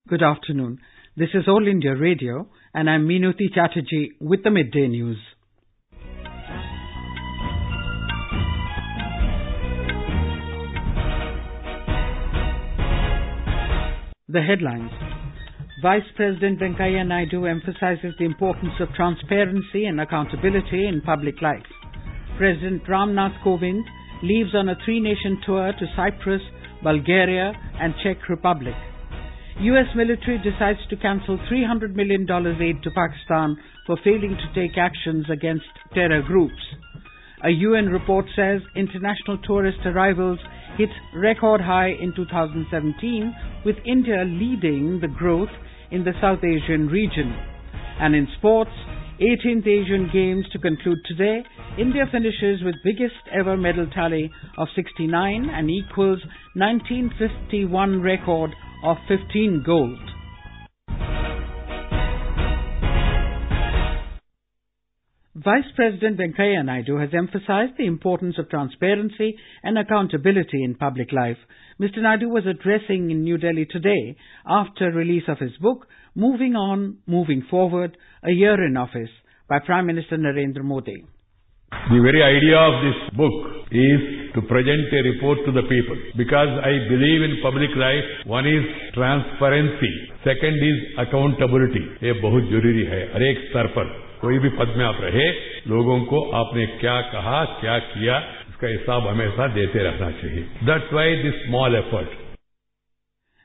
Good afternoon. This is All India Radio, and I'm Meenuti Chatterjee with the Midday News. The headlines. Vice President Venkaiah Naidu emphasizes the importance of transparency and accountability in public life. President Ramnath Kovind leaves on a three-nation tour to Cyprus, Bulgaria, and Czech Republic. U.S. military decides to cancel $300 million aid to Pakistan for failing to take actions against terror groups. A UN report says international tourist arrivals hit record high in 2017, with India leading the growth in the South Asian region. And in sports, 18th Asian Games to conclude today, India finishes with biggest ever medal tally of 69 and equals 1951 record of 15 gold. Vice President Venkaiah Naidu has emphasized the importance of transparency and accountability in public life. Mr. Naidu was addressing in New Delhi today after release of his book, Moving On, Moving Forward, A Year in Office, by Prime Minister Narendra Modi. The very idea of this book is to present a report to the people, because I believe in public life, one is transparency, second is accountability. ये बहुत जरूरी है हर एक स्तर पर। कोई भी पद में आप रहे, लोगों को आपने क्या कहा, क्या किया, इसका हिसाब हमेशा देते रहना चाहिए. That's why this small effort.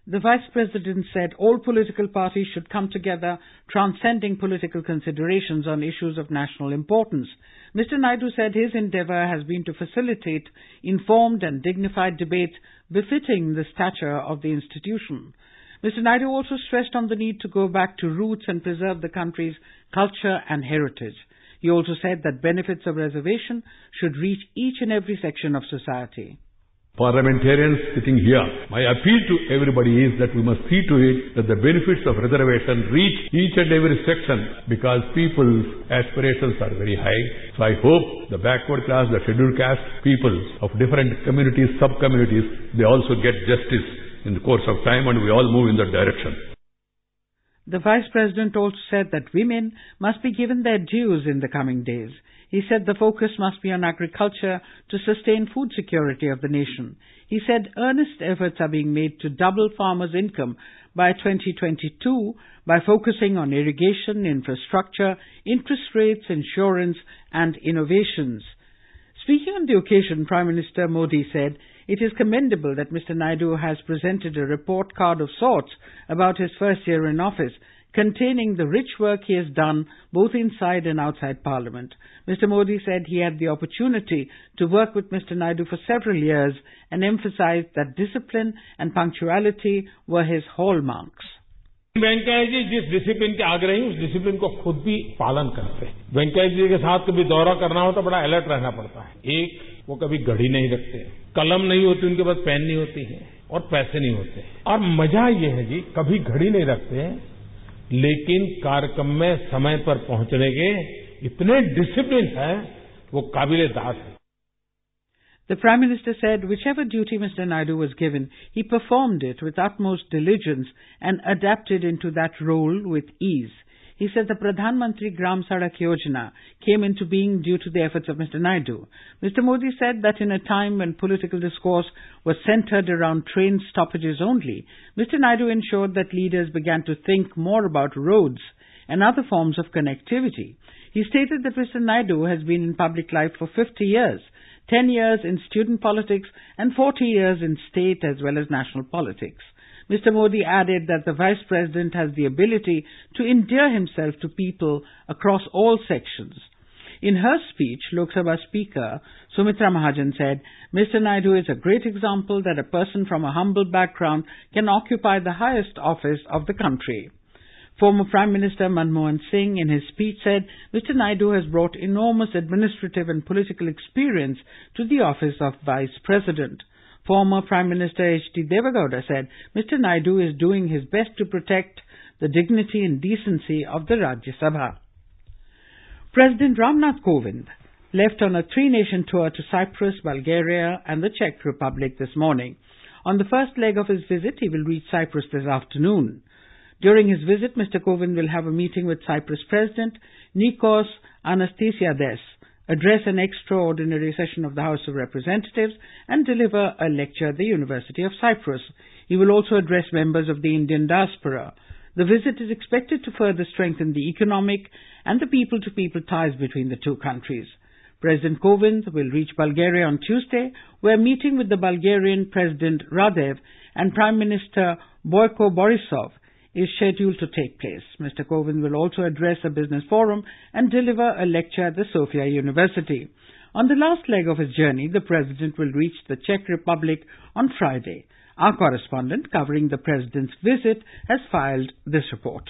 The Vice President said all political parties should come together, transcending political considerations on issues of national importance. Mr. Naidu said his endeavour has been to facilitate informed and dignified debate befitting the stature of the institution. Mr. Naidu also stressed on the need to go back to roots and preserve the country's culture and heritage. He also said that benefits of reservation should reach each and every section of society. Parliamentarians sitting here, my appeal to everybody is that we must see to it that the benefits of reservation reach each and every section, because people's aspirations are very high. So I hope the backward class, the scheduled caste people of different communities, sub-communities, they also get justice in the course of time, and we all move in that direction. The Vice President also said that women must be given their dues in the coming days. He said the focus must be on agriculture to sustain food security of the nation. He said earnest efforts are being made to double farmers' income by 2022 by focusing on irrigation, infrastructure, interest rates, insurance, and innovations. Speaking on the occasion, Prime Minister Modi said it is commendable that Mr. Naidu has presented a report card of sorts about his first year in office, containing the rich work he has done both inside and outside Parliament. Mr. Modi said he had the opportunity to work with Mr. Naidu for several years and emphasized that discipline and punctuality were his hallmarks. Venkaiah जी जिस discipline के आग्रही उस discipline को खुद भी पालन करते हैं. वेंकैया जी के साथ कभी दौरा करना हो तो बड़ा अलर्ट रहना पड़ता है. एक, वो कभी घड़ी नहीं रखते, कलम नहीं होती उनके पास, पेन नहीं होती है, और पैसे नहीं होते. और मजा ये है जी, कभी घड़ी नहीं रखते, लेकिन कार्यक्रम में समय पर पहुंचने के इतने डिसिप्लिन है, वो काबिल-ए-दाद है. The Prime Minister said whichever duty Mr. Naidu was given, he performed it with utmost diligence and adapted into that role with ease. He said the Pradhan Mantri Gram Sadak Yojana came into being due to the efforts of Mr. Naidu. Mr. Modi said that in a time when political discourse was centered around train stoppages only, Mr. Naidu ensured that leaders began to think more about roads and other forms of connectivity. He stated that Mr. Naidu has been in public life for 50 years, 10 years in student politics and 40 years in state as well as national politics. Mr. Modi added that the Vice President has the ability to endear himself to people across all sections. In her speech, Lok Sabha Speaker Sumitra Mahajan said, Mr. Naidu is a great example that a person from a humble background can occupy the highest office of the country. Former Prime Minister Manmohan Singh in his speech said Mr. Naidu has brought enormous administrative and political experience to the office of Vice President. Former Prime Minister H.D. Devegowda said Mr. Naidu is doing his best to protect the dignity and decency of the Rajya Sabha. President Ramnath Kovind left on a three-nation tour to Cyprus, Bulgaria and the Czech Republic this morning. On the first leg of his visit, he will reach Cyprus this afternoon. During his visit, Mr. Kovind will have a meeting with Cyprus President Nikos Anastasiades, address an extraordinary session of the House of Representatives, and deliver a lecture at the University of Cyprus. He will also address members of the Indian diaspora. The visit is expected to further strengthen the economic and the people-to-people ties between the two countries. President Kovind will reach Bulgaria on Tuesday, where a meeting with the Bulgarian President Radev and Prime Minister Boyko Borisov is scheduled to take place. Mr. Kovind will also address a business forum and deliver a lecture at the Sofia University. On the last leg of his journey, the President will reach the Czech Republic on Friday. Our correspondent covering the President's visit has filed this report.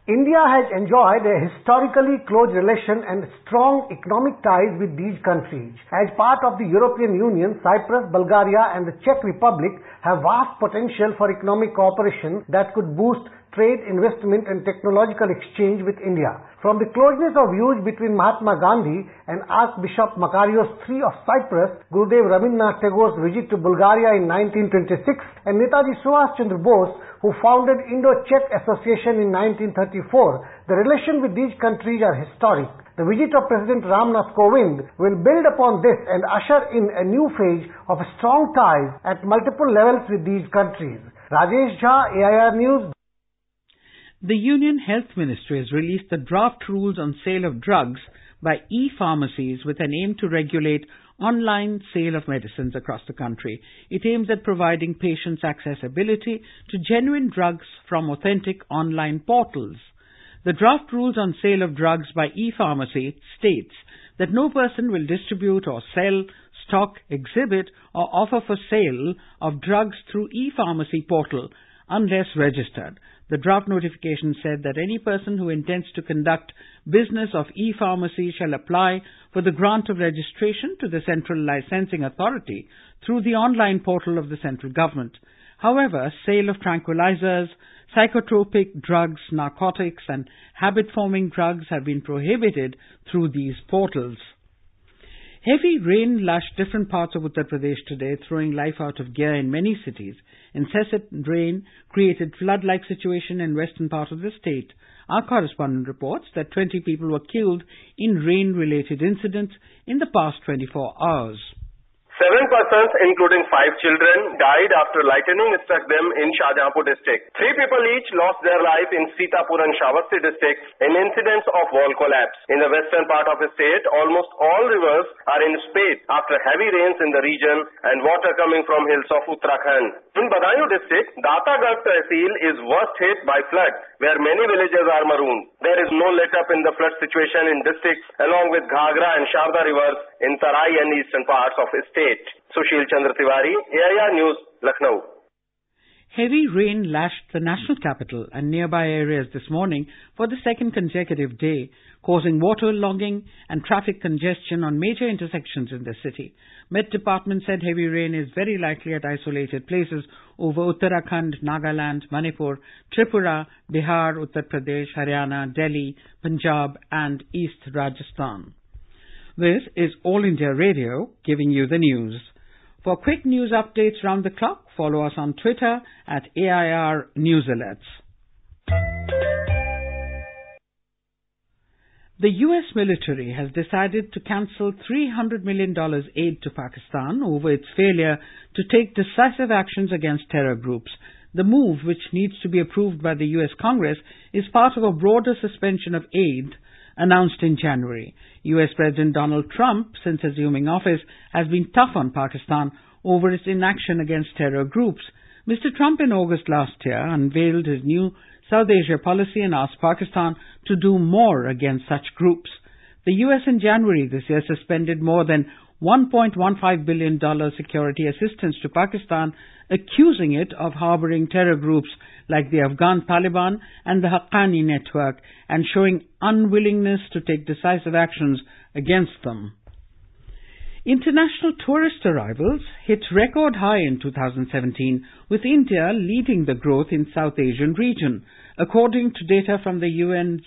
India has enjoyed a historically close relation and strong economic ties with these countries. As part of the European Union, Cyprus, Bulgaria and the Czech Republic have vast potential for economic cooperation that could boost trade, investment and technological exchange with India. From the closeness of views between Mahatma Gandhi and Archbishop Makarios III of Cyprus, Gurudev Rabindranath Tagore's visit to Bulgaria in 1926 and Netaji Subhash Chandra Bose, who founded Indo-Czech Association in 1934, the relation with these countries are historic. The visit of President Ramnath Kovind will build upon this and usher in a new phase of strong ties at multiple levels with these countries. Rajesh Jha, AIR News. The Union Health Ministry has released the draft rules on sale of drugs by e-pharmacies with an aim to regulate online sale of medicines across the country. It aims at providing patients accessibility to genuine drugs from authentic online portals. The draft rules on sale of drugs by e-pharmacy states that no person will distribute or sell, stock, exhibit or offer for sale of drugs through e-pharmacy portal unless registered. The draft notification said that any person who intends to conduct business of e-pharmacy shall apply for the grant of registration to the Central Licensing Authority through the online portal of the central government. However, sale of tranquilizers, psychotropic drugs, narcotics and habit-forming drugs have been prohibited through these portals. Heavy rain lashed different parts of Uttar Pradesh today, throwing life out of gear in many cities. Incessant rain created flood-like situation in western part of the state. Our correspondent reports that 20 people were killed in rain-related incidents in the past 24 hours. 7 persons, including 5 children, died after lightning struck them in Shahjahanpur district. 3 people each lost their life in Sitapur and Shravasti districts in incidents of wall collapse. In the western part of the state, almost all rivers are in spate after heavy rains in the region and water coming from hills of Uttarakhand. In Badaयूं district, Datagarh Tehsil is worst hit by flood, where many villages are marooned. There is no let-up in the flood situation in districts along with Ghagra and Sharda rivers in Tarai and eastern parts of the state. Sushil Chandra Tiwari, AIR News, Lucknow. Heavy rain lashed the national capital and nearby areas this morning for the second consecutive day, causing waterlogging and traffic congestion on major intersections in the city. Met Department said heavy rain is very likely at isolated places over Uttarakhand, Nagaland, Manipur, Tripura, Bihar, Uttar Pradesh, Haryana, Delhi, Punjab and East Rajasthan. This is All India Radio giving you the news. For quick news updates round the clock, follow us on Twitter at AIR News Alerts. The U.S. military has decided to cancel $300 million aid to Pakistan over its failure to take decisive actions against terror groups. The move, which needs to be approved by the U.S. Congress, is part of a broader suspension of aid announced in January. U.S. President Donald Trump, since assuming office, has been tough on Pakistan over its inaction against terror groups. Mr. Trump in August last year unveiled his new South Asia policy and asked Pakistan to do more against such groups. The U.S. in January this year suspended more than $1.15 billion security assistance to Pakistan, accusing it of harboring terror groups like the Afghan Taliban and the Haqqani network and showing unwillingness to take decisive actions against them. International tourist arrivals hit record high in 2017, with India leading the growth in South Asian region. According to data from the UN's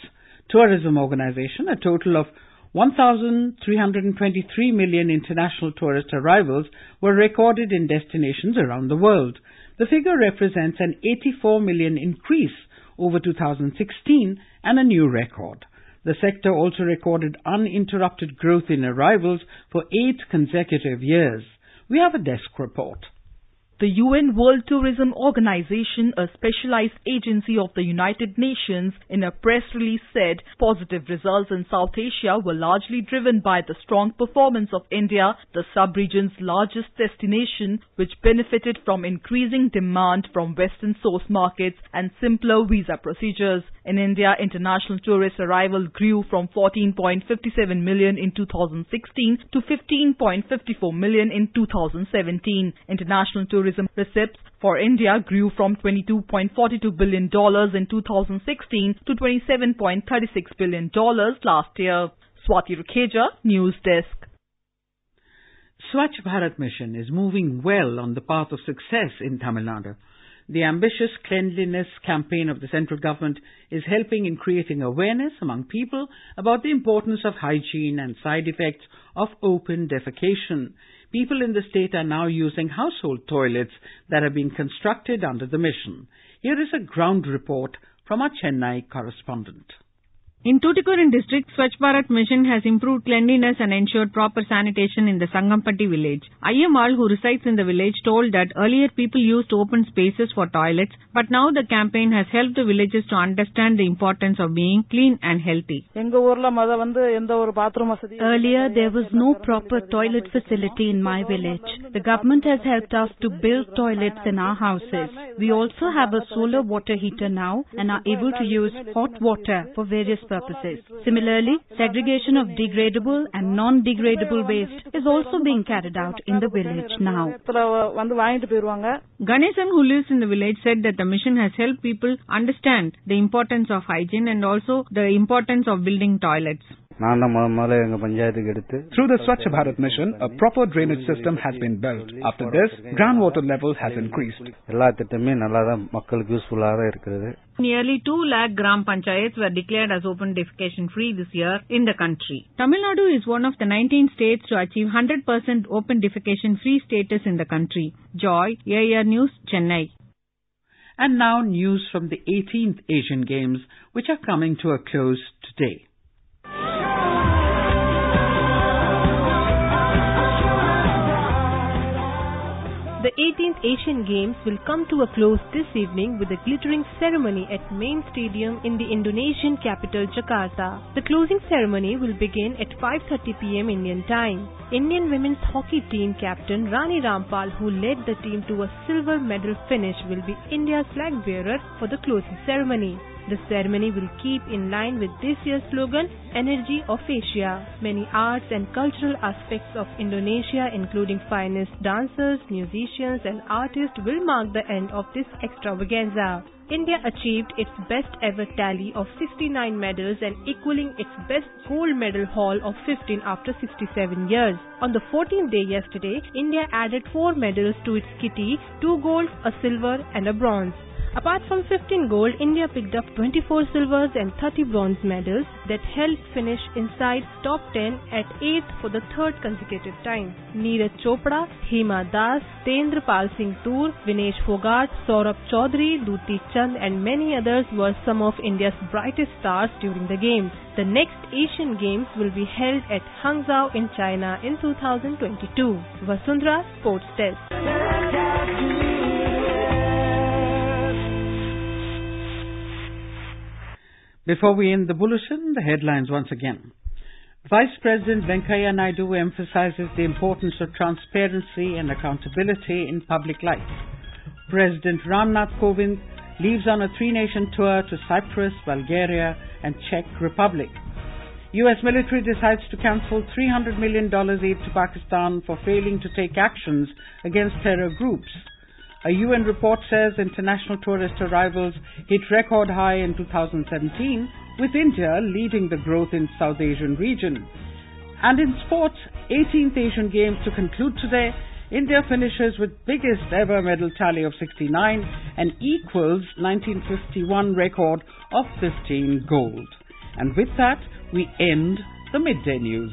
Tourism Organization, a total of 1,323 million international tourist arrivals were recorded in destinations around the world. The figure represents an 84 million increase over 2016 and a new record. The sector also recorded uninterrupted growth in arrivals for 8 consecutive years. We have a desk report. The UN World Tourism Organization, a specialized agency of the United Nations, in a press release said positive results in South Asia were largely driven by the strong performance of India, the sub-region's largest destination, which benefited from increasing demand from Western source markets and simpler visa procedures. In India, international tourist arrival grew from 14.57 million in 2016 to 15.54 million in 2017. International tourism receipts for India grew from $22.42 billion in 2016 to $27.36 billion last year. Swati Rukheja, News Desk. Swachh Bharat Mission is moving well on the path of success in Tamil Nadu. The ambitious cleanliness campaign of the central government is helping in creating awareness among people about the importance of hygiene and side effects of open defecation. People in the state are now using household toilets that are being constructed under the mission. Here is a ground report from our Chennai correspondent. In Tuticorin district, Swachh Bharat Mission has improved cleanliness and ensured proper sanitation in the Sangampatti village. Ayyamal, who resides in the village, told that earlier people used open spaces for toilets, but now the campaign has helped the villagers to understand the importance of being clean and healthy. Earlier, there was no proper toilet facility in my village. The government has helped us to build toilets in our houses. We also have a solar water heater now and are able to use hot water for various purposes. Similarly, segregation of degradable and non-degradable waste is also being carried out in the village now. Ganesan, who lives in the village, said that the mission has helped people understand the importance of hygiene and also the importance of building toilets. Through the Swachh Bharat mission, a proper drainage system has been built. After this, groundwater level has increased. Nearly 2 lakh Gram Panchayats were declared as open defecation free this year in the country. Tamil Nadu is one of the 19 states to achieve 100% open defecation free status in the country. Joy, AIR News, Chennai. And now news from the 18th Asian Games, which are coming to a close today. The 18th Asian Games will come to a close this evening with a glittering ceremony at Main Stadium in the Indonesian capital Jakarta. The closing ceremony will begin at 5:30 p.m. Indian time. Indian women's hockey team captain Rani Rampal, who led the team to a silver medal finish, will be India's flag bearer for the closing ceremony. The ceremony will keep in line with this year's slogan, Energy of Asia. Many arts and cultural aspects of Indonesia, including finest dancers, musicians and artists, will mark the end of this extravaganza. India achieved its best ever tally of 69 medals and equaling its best gold medal haul of 15 after 67 years. On the 14th day yesterday, India added 4 medals to its kitty, 2 golds, a silver and a bronze. Apart from 15 gold, India picked up 24 silvers and 30 bronze medals that helped finish inside top 10 at 8th for the third consecutive time. Neeraj Chopra, Hema Das, Tendra Pal Singh Toor, Vinesh Fogart, Saurabh Chaudhary, Duti Chand and many others were some of India's brightest stars during the Games. The next Asian Games will be held at Hangzhou in China in 2022. Vasundhara Sports Desk. Before we end the bulletin, the headlines once again. Vice President Venkaiah Naidu emphasizes the importance of transparency and accountability in public life. President Ramnath Kovind leaves on a 3-nation tour to Cyprus, Bulgaria and Czech Republic. U.S. military decides to cancel $300 million aid to Pakistan for failing to take actions against terror groups. A UN report says international tourist arrivals hit record high in 2017, with India leading the growth in South Asian region. And in sports, 18th Asian Games to conclude today, India finishes with biggest ever medal tally of 69 and equals 1951 record of 15 gold. And with that, we end the Midday News.